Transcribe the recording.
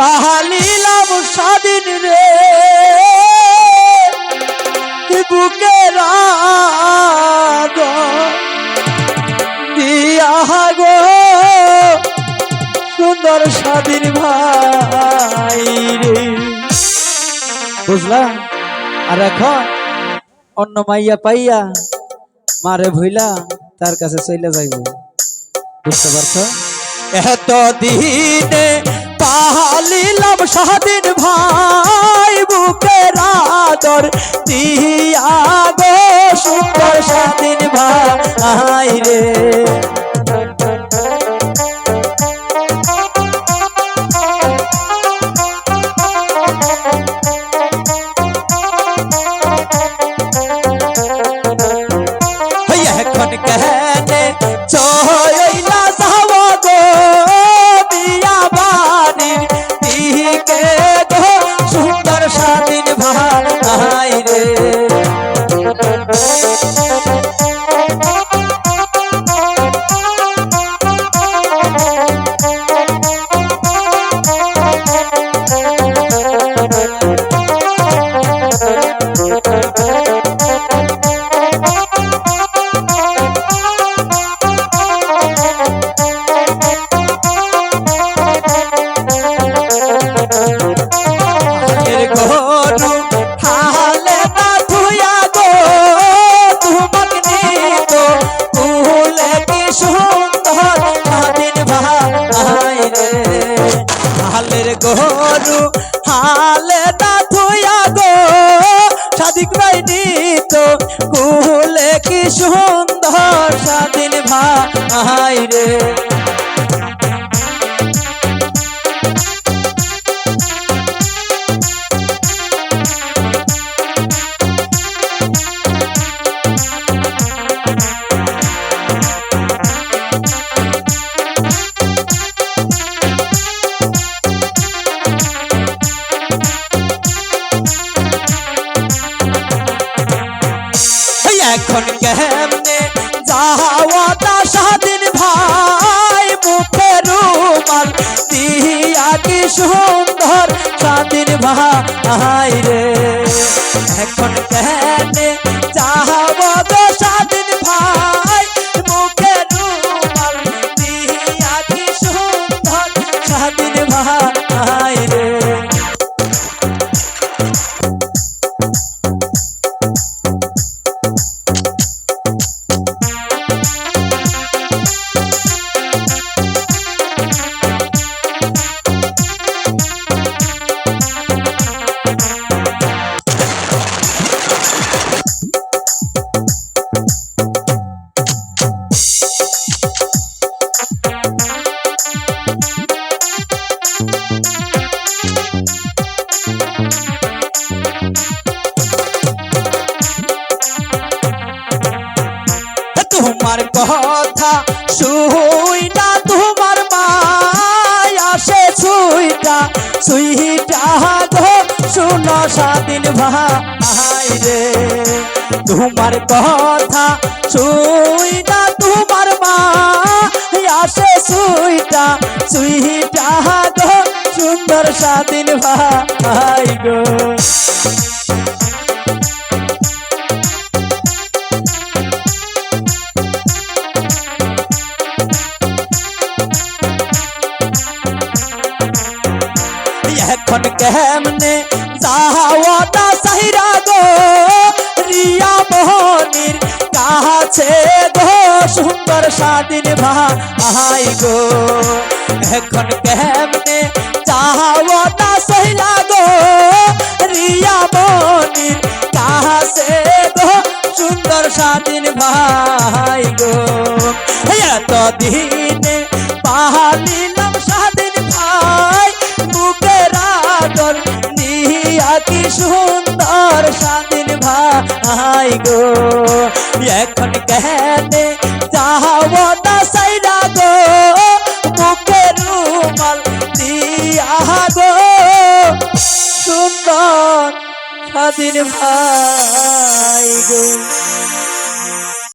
পাহালিলাম স্বাধীন রে বুকের দিয়া গো সুন্দর স্বাধীন ভাই রে। বুঝলা? আর এখন অন্য মাইয়া পাইয়া মারে ভইলা তার কাছে চলে যাইব। বুঝতে পারছো? এত দিনে পাহালিলাম স্বাধীন ভাই বুকের আদর দিয়া গো সুন্দর স্বাধীন ভাই রে। এখন কেনে চইলা যাব গো বিয়া বাড়ির দিকে গো সুন্দর স্বাধীন ভাই রে। গরু হালে না ধুয়া গো স্বাধীন ভাই নিত কুলে কি সুন্দর স্বাধীন ভাই রে। এখন কেমনে যাওয়া তা স্বাধীন ভাই মুখে রুমাল দিয়া কি সুন্দর স্বাধীন ভাই রে। এখন কেমনে যাওয়া তো স্বাধীন ভাই মুখে রুমাল দিয়া কি সুন্দর স্বাধীন ভাই রে। তোমার কথা শুই না তোমার মায়া সে সুইটা সুইটা গো শুনো স্বাধীন ভাই রে। তোমার কথা শুই না তোমার মায়া সে সুইটা সুইটা গো সুন্দর স্বাধীন ভাই গো। এখন কেমনে যাওয়া তা সাহিরা গো রিয়া মোহনির কাছে গো সুন্দর স্বাধীন ভাই গো। এখন কেমনে যাওয়া তা সাহিরা গো রিয়া মোহনির কাছে গো সুন্দর স্বাধীন ভাই গো। এত দিনে পাহালিলাম স্বাধীন ভাই বুকের আদর নিয়া কি সুন্দর স্বাধীন ভাই গো। এখন কেনে যাওয়া না সাইরা গো বুকের রুমাল দিয়া গো সুন্দর স্বাধীন ভাই গো।